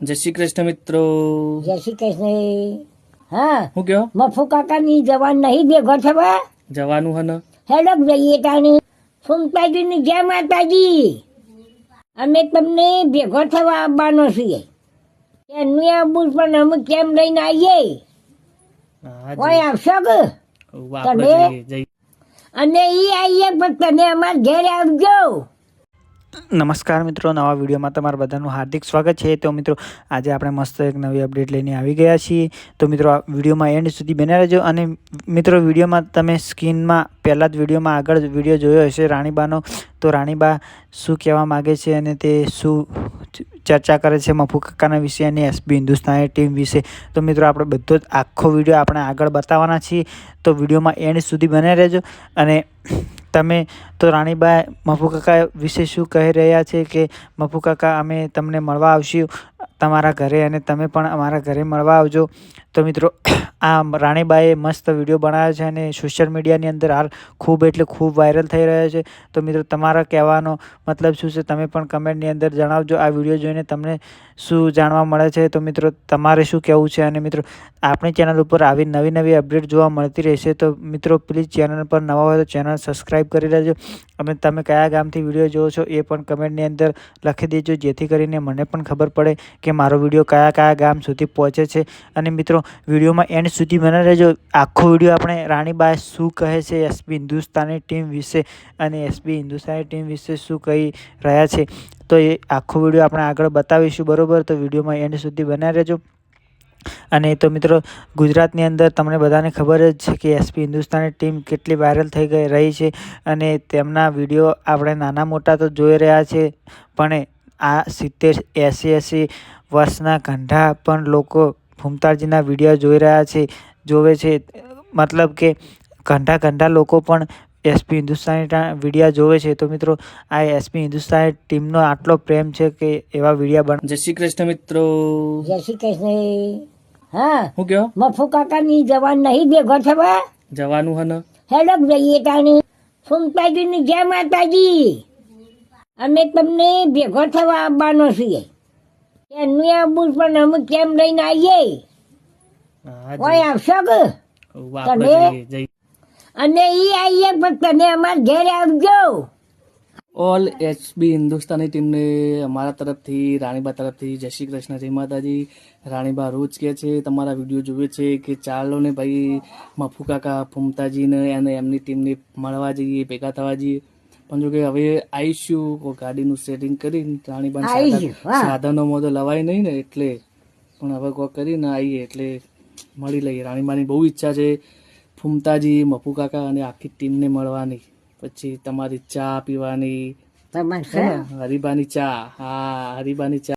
જય શ્રી કૃષ્ણ મિત્રો. જય શ્રી કૃષ્ણ. હા, હું કયો મફુ કાકાની જવાન નહીં ભેગો થવા જવાનું હે ને? હેડક જઈએ તાને. સુમતાજીની જય માતાજી. અમે તમને ભેગો થવા આવવાનો છીએ. એનું આવું પણ અમે કેમ લઈને આવીએ? હા, કોઈ આવશો કે આપણે તમે? જઈએ. અને ઈ આવીએ પણ તમે અમારા ઘેર આવજો. નમસ્કાર મિત્રો, નવા વિડીયોમાં તમારું બધાનું હાર્દિક સ્વાગત છે. તો મિત્રો, આજે આપણે મસ્ત એક નવી અપડેટ લઈને આવી ગયા છીએ. તો મિત્રો, આ વિડીયોમાં એન્ડ સુધી બન્યા રહેજો. અને મિત્રો, વિડીયોમાં તમે સ્ક્રીનમાં પહેલાં જ વિડીયોમાં આગળ વિડીયો જોયો હશે રાણીબાનો. તો રાણીબા શું કહેવા માગે છે અને તે શું ચર્ચા કરે છે મફુ કાકાના વિશે અને એસબી હિન્દુસ્તાની ટીમ વિશે. તો મિત્રો, આપણે બધો જ આખો વિડીયો આપણે આગળ બતાવવાના છીએ. તો વિડીયોમાં એન્ડ સુધી બન્યા રહેજો. અને તમે તો રાણીબા મફુ કાકા વિશે શું કહી રહ્યા છે કે મફુ કાકા અમે તમને મળવા આવશું તમારા ઘરે અને તમે પણ અમારા ઘરે મળવા આવજો. તો મિત્રો, આ રાણીબાએ મસ્ત વિડીયો બનાવ્યો છે અને સોશિયલ મીડિયાની અંદર હાલ ખૂબ વાયરલ થઈ રહ્યો છે. તો મિત્રો, તમારા કહેવાનો મતલબ શું છે તમે પણ કમેન્ટની અંદર જણાવજો. આ વિડીયો જોઈને તમને શું જાણવા મળે છે. તો મિત્રો, તમારે શું કહેવું છે? અને મિત્રો, આપણી ચેનલ ઉપર આવી નવી અપડેટ જોવા મળતી રહેશે. તો મિત્રો, પ્લીઝ ચેનલ પર નવા હોય તો ચેનલ સબસ્ક્રાઈબ કરી લેજો. અને તમે કયા ગામથી વિડીયો જોવો છો એ પણ કમેન્ટની અંદર લખી દેજો, જેથી કરીને મને પણ ખબર પડે કે મારો વિડીયો કયા ગામ સુધી પહોંચે છે. અને મિત્રો, વિડીયોમાં એન્ડ સુધી બના રહેજો. આખો વિડીયો આપણે રાણીબા શું કહે છે એસબી હિન્દુસ્તાની ટીમ વિશે અને એસબી હિન્દુસ્તાની ટીમ વિશે શું કહી રહ્યા છે, તો એ આખો વિડીયો આપણે આગળ બતાવીશું. બરાબર? તો વિડીયોમાં એન્ડ સુધી બના રહેજો. અને તો મિત્રો, ગુજરાતની અંદર તમને બધાને ખબર જ છે કે એસપી હિન્દુસ્તાની ટીમ કેટલી વાયરલ થઈ રહી છે. અને તેમના વિડીયો આપણે નાના મોટા તો જોઈ રહ્યા છે, પણ આ 70-80 વર્ષના ગંઢા પણ લોકો ફૂમતાજીના વિડીયો જોઈ રહ્યા છે, જોવે છે. મતલબ કે ગંઢા લોકો પણ એસપી હિન્દુસ્તાની વિડીયો જોવે છે. તો મિત્રો, આ એસપી હિન્દુસ્તાની ટીમનો આટલો પ્રેમ છે કે એવા વિડીયો જય શ્રી કૃષ્ણ મિત્રો. જય શ્રી કૃષ્ણ. હા, હું કયો મફુ કાકાની જવાન નહીં ભેગો થવા જવાનું હે ને? હેડક જઈએ તાને. સુમતાજીની જય માતાજી. અમે તમને ભેગો થવા આવવાનો છીએ. એનું આવું પણ અમે કેમ લઈને આવીએ? હા, કોઈ આવશો કે આપણે જઈએ. અને ઈ આવીએ પણ તમે અમારા ઘેર આવજો. ઓલ એસબી હિન્દુસ્તાની ટીમને અમારા તરફથી, રાણીબા તરફથી જય શ્રી કૃષ્ણ, જય માતાજી. રાણીબા રોજ કહે છે, તમારા વિડીયો જોવે છે કે ચાલો ને ભાઈ મફુ કાકા ફૂમતાજીને અને એમની ટીમને મળવા જઈએ, ભેગા થવા જઈએ. પણ જો કે હવે આવીશું કોઈ ગાડીનું સેટિંગ કરીને. રાણીબા સાધનોમાં તો લવાય નહીં ને, એટલે પણ હવે કોઈ કરીને આવીએ એટલે મળી લઈએ. રાણીબાની બહુ ઈચ્છા છે ફૂમતાજી, મફુ કાકા અને આખી ટીમને મળવાની. પછી તમારી ચા પીવાની, હરીબાની ચા. હા, હરીબાની ચા.